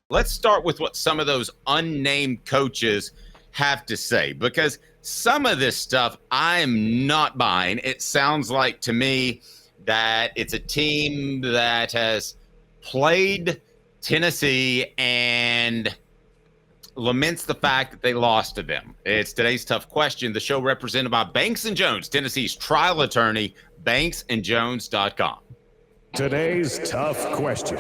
Let's start with what some of those unnamed coaches have to say, because some of this stuff I am not buying. It sounds like to me that it's a team that has played Tennessee and laments the fact that they lost to them. It's today's tough question. The show represented by Banks and Jones, Tennessee's trial attorney, banksandjones.com. Today's tough question.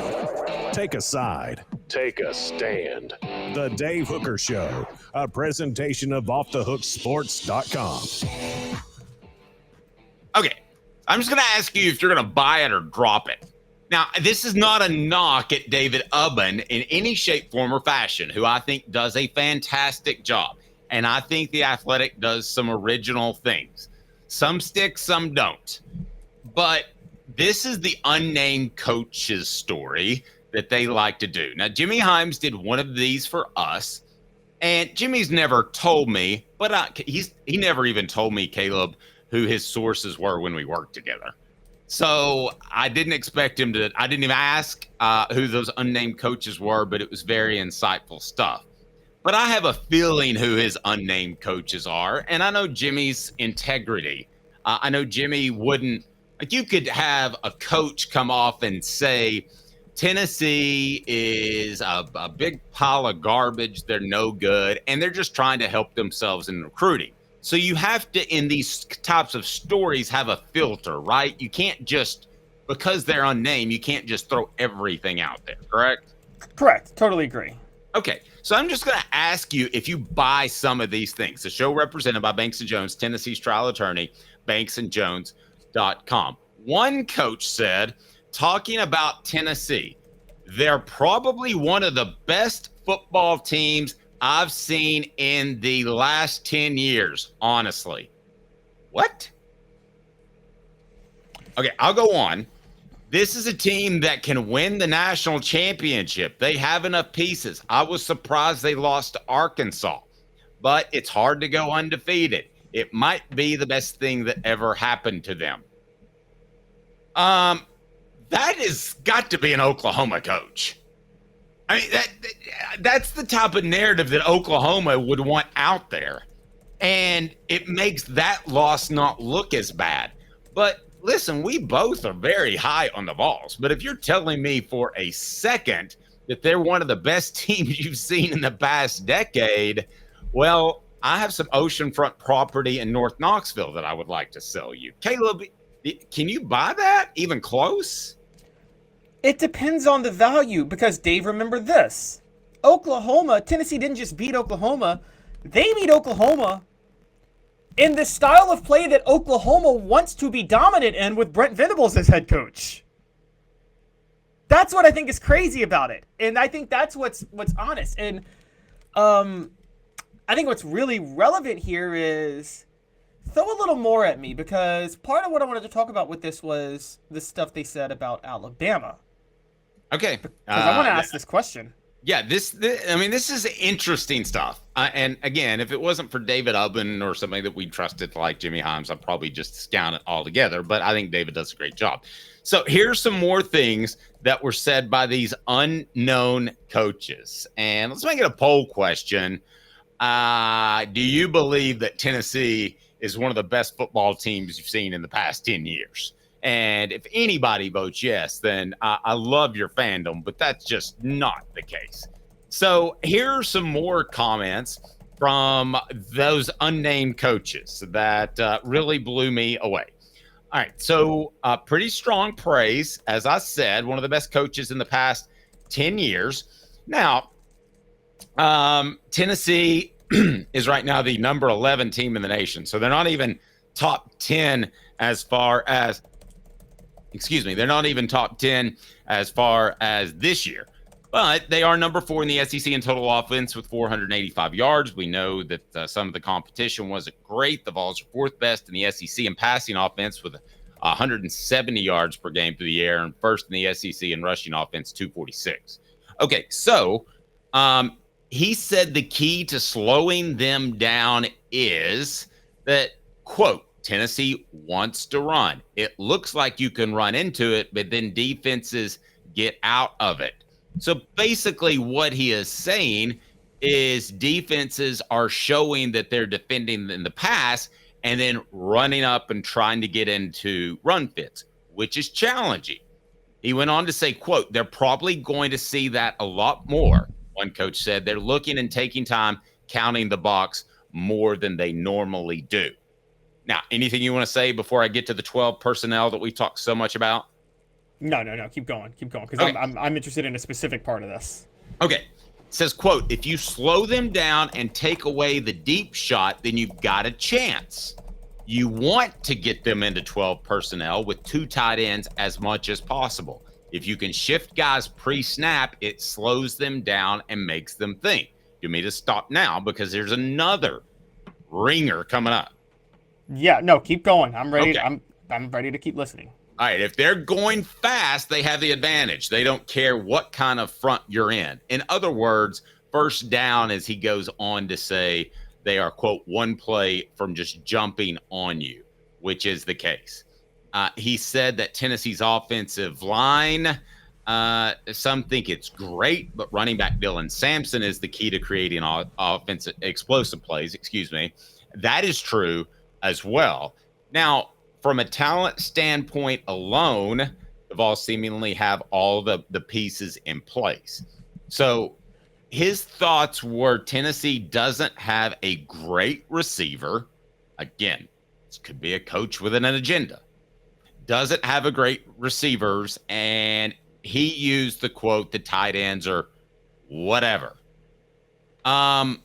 Take a side. Take a stand. The Dave Hooker Show, a presentation of offthehooksports.com. Okay, I'm just going to ask you if you're going to buy it or drop it. Now, this is not a knock at David Ubben in any shape, form, or fashion, who I think does a fantastic job. And I think The Athletic does some original things. Some stick, some don't. But this is the unnamed coach's story that they like to do. Now, Jimmy Himes did one of these for us. And Jimmy's never told me, but he never even told me, Caleb, who his sources were when we worked together. So I didn't expect him to, I didn't even ask who those unnamed coaches were, but it was very insightful stuff. But I have a feeling who his unnamed coaches are, and I know Jimmy's integrity. I know Jimmy wouldn't, like, you could have a coach come off and say, Tennessee is a big pile of garbage, they're no good, and they're just trying to help themselves in recruiting. So you have to, in these types of stories, have a filter, right? You can't just, because they're unnamed, you can't just throw everything out there, correct? Correct. Totally agree. Okay, so I'm just going to ask you if you buy some of these things. The show represented by Banks and Jones, Tennessee's trial attorney, banksandjones.com. One coach said, talking about Tennessee, they're probably one of the best football teams I've seen in the last 10 years, honestly. What? Okay, I'll go on. This is a team that can win the national championship. They have enough pieces. I was surprised they lost to Arkansas, but it's hard to go undefeated. It might be the best thing that ever happened to them. That has got to be an Oklahoma coach. I mean, that's the type of narrative that Oklahoma would want out there. And it makes that loss not look as bad. But listen, we both are very high on the Vols. But if you're telling me for a second that they're one of the best teams you've seen in the past decade, well, I have some oceanfront property in North Knoxville that I would like to sell you. Caleb, can you buy that even close? It depends on the value because, Dave, remember this. Tennessee didn't just beat Oklahoma. They beat Oklahoma in the style of play that Oklahoma wants to be dominant in with Brent Venables as head coach. That's what I think is crazy about it. And I think that's what's honest. And I think what's really relevant here is throw a little more at me because part of what I wanted to talk about with this was the stuff they said about Alabama. Okay. Because I want to ask this question. Yeah, this is interesting stuff. And again, if it wasn't for David Ubben or somebody that we trusted like Jimmy Himes, I'd probably just discount it altogether. But I think David does a great job. So here's some more things that were said by these unknown coaches. And let's make it a poll question. Do you believe that Tennessee is one of the best football teams you've seen in the past 10 years? And if anybody votes yes, then I love your fandom, but that's just not the case. So here are some more comments from those unnamed coaches that really blew me away. All right, so pretty strong praise. As I said, one of the best coaches in the past 10 years. Now, Tennessee is right now the number 11 team in the nation. So they're not even top 10 as far as they're not even top 10 as far as this year. But they are number 4 in the SEC in total offense with 485 yards. We know that some of the competition wasn't great. The Vols are 4th best in the SEC in passing offense with 170 yards per game through the air and 1st in the SEC in rushing offense, 246. Okay, so he said the key to slowing them down is that, quote, Tennessee wants to run. It looks like you can run into it, but then defenses get out of it. So basically, what he is saying is defenses are showing that they're defending in the pass and then running up and trying to get into run fits, which is challenging. He went on to say, quote, they're probably going to see that a lot more. One coach said they're looking and taking time counting the box more than they normally do. Now, anything you want to say before I get to the 12 personnel that we talked so much about? No. Keep going, because Okay. I'm interested in a specific part of this. Okay. It says, quote, if you slow them down and take away the deep shot, then you've got a chance. You want to get them into 12 personnel with 2 tight ends as much as possible. If you can shift guys pre-snap, it slows them down and makes them think. You need to stop now because there's another ringer coming up. Yeah, no, keep going. I'm ready. Okay. I'm ready to keep listening. All right, if they're going fast, they have the advantage. They don't care what kind of front you're in. In other words, first down, as he goes on to say, they are, quote, one play from just jumping on you, which is the case. He said that Tennessee's offensive line, some think it's great, but running back Dylan Sampson is the key to creating offensive explosive plays. That is true as well. Now, from a talent standpoint alone, the Vols seemingly have all the pieces in place. So his thoughts were Tennessee doesn't have a great receiver. Again, this could be a coach with an agenda. Doesn't have a great receivers, and he used the quote, the tight ends or whatever. I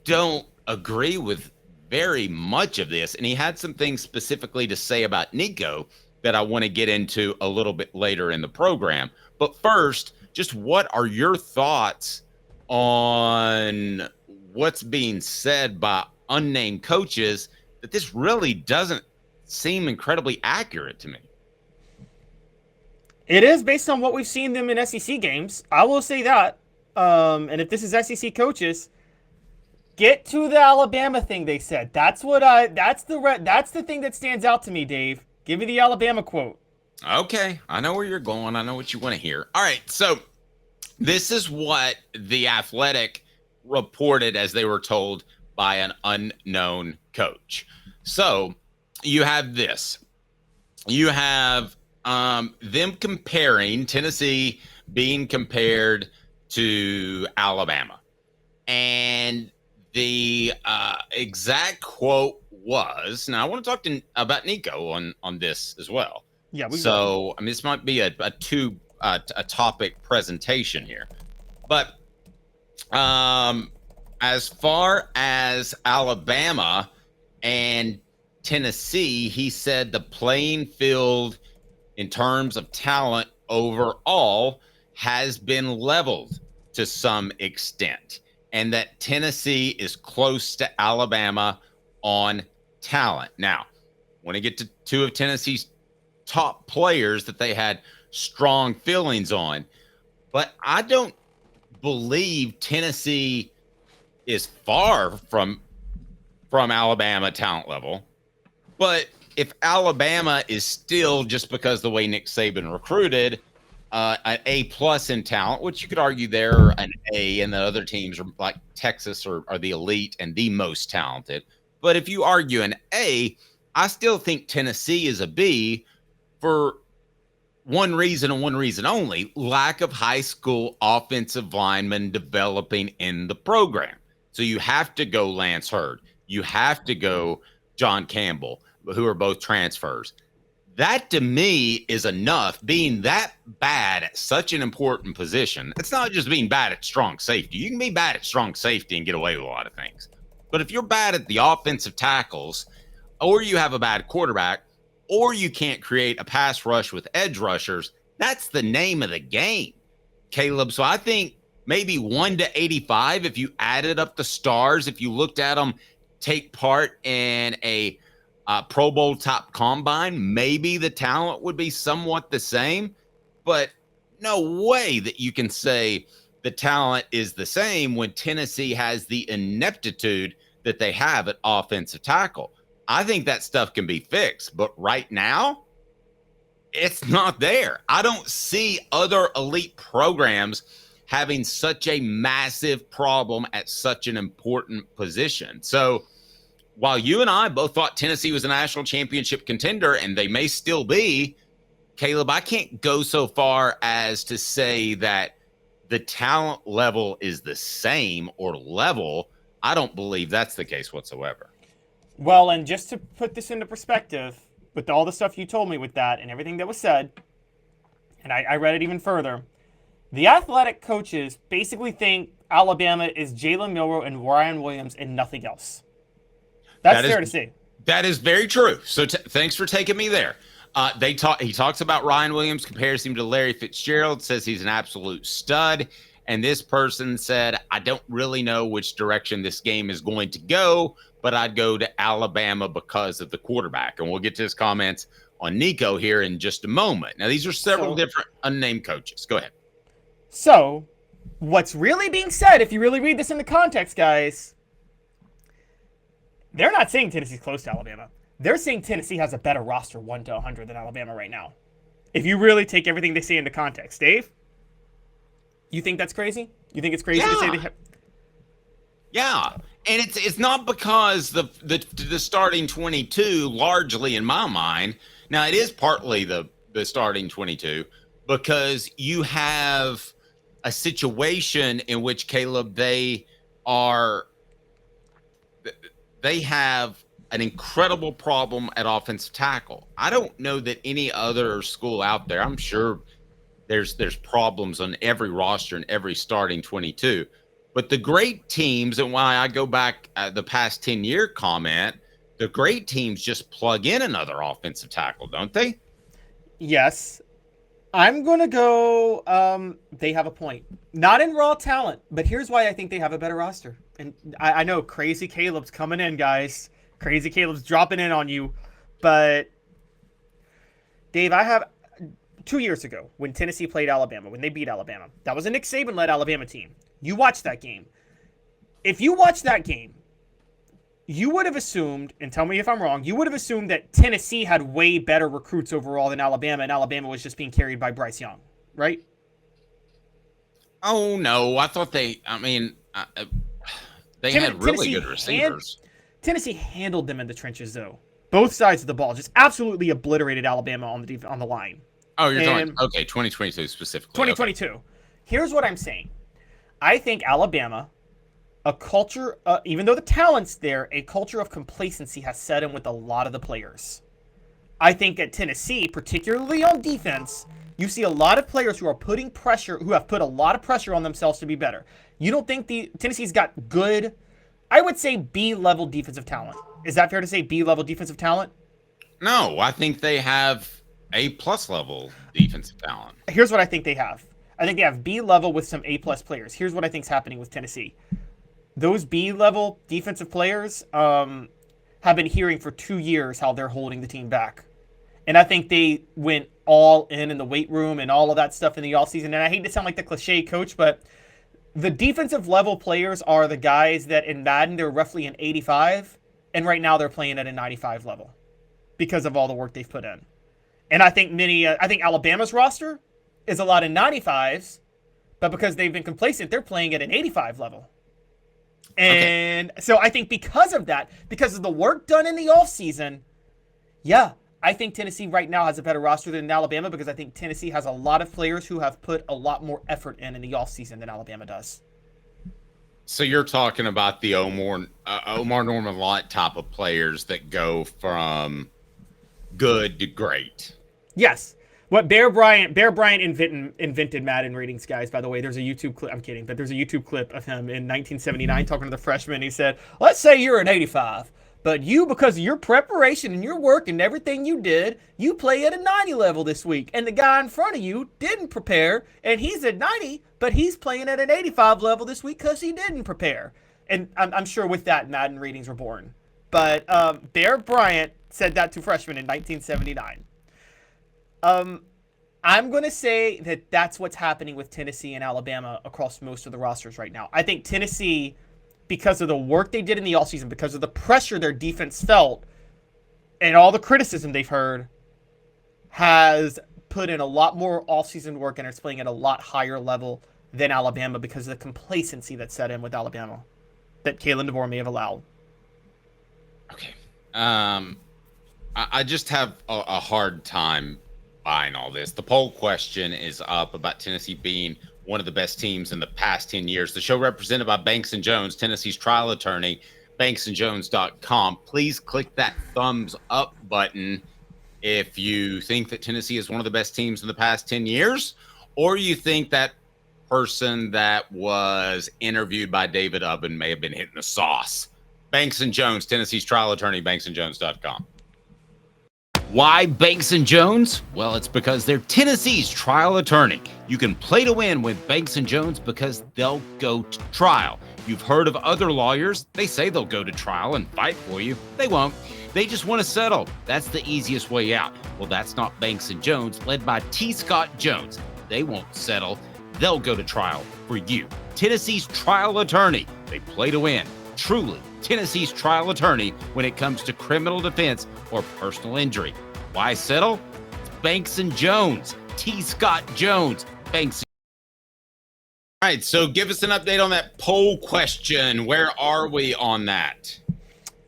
don't agree with very much of this, and he had some things specifically to say about Nico that I want to get into a little bit later in the program. But first, just what are your thoughts on what's being said by unnamed coaches that this really doesn't seem incredibly accurate to me? It is based on what we've seen them in SEC games. I will say that. And if this is SEC coaches, get to the Alabama thing they said. That's the thing that stands out to me, Dave. Give me the Alabama quote. Okay, I know where you're going. I know what you want to hear. All right, so this is what The Athletic reported as they were told by an unknown coach. So you have this. You have them comparing Tennessee being compared to Alabama. And the exact quote was, now I want to talk about Nico on this as well. Yeah, I mean, this might be a topic presentation here, but as far as Alabama and Tennessee, he said the playing field in terms of talent overall has been leveled to some extent, and that Tennessee is close to Alabama on talent. Now, when I get to 2 of Tennessee's top players that they had strong feelings on, but I don't believe Tennessee is far from Alabama talent level. But if Alabama is still, just because the way Nick Saban recruited, an A+ in talent, which you could argue they're an A, and the other teams are like Texas are the elite and the most talented. But if you argue an A, I still think Tennessee is a B for one reason and one reason only: lack of high school offensive linemen developing in the program. So you have to go Lance Hurd. You have to go John Campbell, who are both transfers. That to me is enough. Being that bad at such an important position, it's not just being bad at strong safety. You can be bad at strong safety and get away with a lot of things. But if you're bad at the offensive tackles, or you have a bad quarterback, or you can't create a pass rush with edge rushers, that's the name of the game, Caleb. So I think maybe 1 to 85, if you added up the stars, if you looked at them take part in a Pro Bowl top combine, maybe the talent would be somewhat the same, but no way that you can say the talent is the same when Tennessee has the ineptitude that they have at offensive tackle. I think that stuff can be fixed, but right now, It's not there. I don't see other elite programs having such a massive problem at such an important position. So while you and I both thought Tennessee was a national championship contender, and they may still be, Caleb, I can't go so far as to say that the talent level is the same or level. I don't believe that's the case whatsoever. Well, and just to put this into perspective, with all the stuff you told me with that and everything that was said, and I read it even further, the athletic coaches basically think Alabama is Jalen Milroe and Ryan Williams and nothing else. That's fair to say. That is very true. So thanks for taking me there. He talks about Ryan Williams, compares him to Larry Fitzgerald, says he's an absolute stud. And this person said, I don't really know which direction this game is going to go, but I'd go to Alabama because of the quarterback. And we'll get to his comments on Nico here in just a moment. Now, these are several different unnamed coaches. Go ahead. So, what's really being said, if you really read this in the context, guys, they're not saying Tennessee's close to Alabama. They're saying Tennessee has a better roster 1 to 100 than Alabama right now. If you really take everything they say into context. Dave, you think that's crazy? You think it's crazy to say they have... Yeah, and it's not because the starting 22, largely in my mind, now it is partly the starting 22, because you have a situation in which, Caleb, they have an incredible problem at offensive tackle. I don't know that any other school out there, I'm sure there's problems on every roster and every starting 22. But the great teams, and why I go back the past 10-year comment, the great teams just plug in another offensive tackle, don't they? Yes. I'm going to go, they have a point. Not in raw talent, but here's why I think they have a better roster. And I know Crazy Caleb's coming in, guys. Crazy Caleb's dropping in on you. But, Dave, I have 2 years ago when Tennessee played Alabama, when they beat Alabama. That was a Nick Saban-led Alabama team. You watched that game. If you watched that game, you would have assumed, and tell me if I'm wrong, you would have assumed that Tennessee had way better recruits overall than Alabama, and Alabama was just being carried by Bryce Young, right? Oh, no. I thought they had really good receivers. Tennessee handled them in the trenches, though. Both sides of the ball just absolutely obliterated Alabama on the line. Oh, you're talking, okay, 2022 specifically. 2022. Okay. Here's what I'm saying. I think Alabama, a culture, even though the talent's there, a culture of complacency has set in with a lot of the players. I think at Tennessee, particularly on defense, you see a lot of players who have put a lot of pressure on themselves to be better. You don't think Tennessee's got good, I would say B-level defensive talent. Is that fair to say, B-level defensive talent? No, I think they have A-plus level defensive talent. Here's what I think they have. I think they have B-level with some A-plus players. Here's what I think is happening with Tennessee. Those B-level defensive players have been hearing for 2 years how they're holding the team back. And I think they went all in the weight room and all of that stuff in the offseason. And I hate to sound like the cliche coach, but the defensive level players are the guys that in Madden, they're roughly an 85. And right now they're playing at a 95 level because of all the work they've put in. And I think Alabama's roster is a lot of 95s, but because they've been complacent, they're playing at an 85 level. And so I think because of that, because of the work done in the offseason, I think Tennessee right now has a better roster than Alabama because I think Tennessee has a lot of players who have put a lot more effort in the offseason than Alabama does. So you're talking about the Omar Norman Lott type of players that go from good to great. Yes. What Bear Bryant invented Madden ratings, guys, by the way. There's a YouTube clip. I'm kidding, but there's a YouTube clip of him in 1979 talking to the freshmen. He said, let's say you're an 85, but you, because of your preparation and your work and everything you did, you play at a 90 level this week. And the guy in front of you didn't prepare, and he's at 90, but he's playing at an 85 level this week because he didn't prepare. And I'm sure with that, Madden ratings were born. But Bear Bryant said that to freshmen in 1979. I'm going to say that that's what's happening with Tennessee and Alabama across most of the rosters right now. I think Tennessee, because of the work they did in the offseason, because of the pressure their defense felt, and all the criticism they've heard, has put in a lot more offseason work and is playing at a lot higher level than Alabama because of the complacency that set in with Alabama that Kalen DeBoer may have allowed. Okay. I just have a hard time buying all this. The poll question is up about Tennessee being one of the best teams in the past 10 years. The show represented by Banks & Jones, Tennessee's trial attorney, banksandjones.com. Please click that thumbs up button if you think that Tennessee is one of the best teams in the past 10 years, or you think that person that was interviewed by David Ubben may have been hitting the sauce. Banks & Jones, Tennessee's trial attorney, banksandjones.com. Why Banks & Jones? Well, it's because they're Tennessee's trial attorney. You can play to win with Banks & Jones because they'll go to trial. You've heard of other lawyers. They say they'll go to trial and fight for you. They won't. They just want to settle. That's the easiest way out. Well, that's not Banks & Jones, led by T. Scott Jones. They won't settle. They'll go to trial for you. Tennessee's trial attorney. They play to win. Truly, Tennessee's trial attorney when it comes to criminal defense or personal injury. Why settle? It's Banks & Jones. T. Scott Jones. Banks. All right, so give us an update on that poll question. Where are we on that?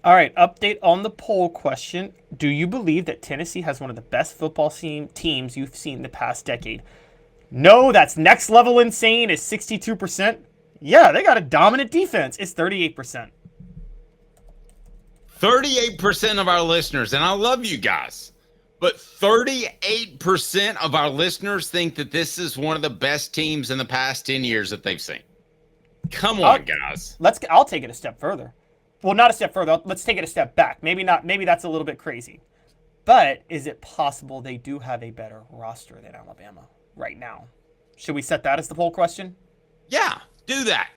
All right, update on the poll question. Do you believe that Tennessee has one of the best football teams you've seen in the past decade? No, that's next level insane is 62%. Yeah, they got a dominant defense. It's 38%. 38% of our listeners, and I love you guys, but 38% of our listeners think that this is one of the best teams in the past 10 years that they've seen. Come on, guys. I'll take it a step further. Well, not a step further. Let's take it a step back. Maybe not. Maybe that's a little bit crazy. But is it possible they do have a better roster than Alabama right now? Should we set that as the poll question? Yeah, do that.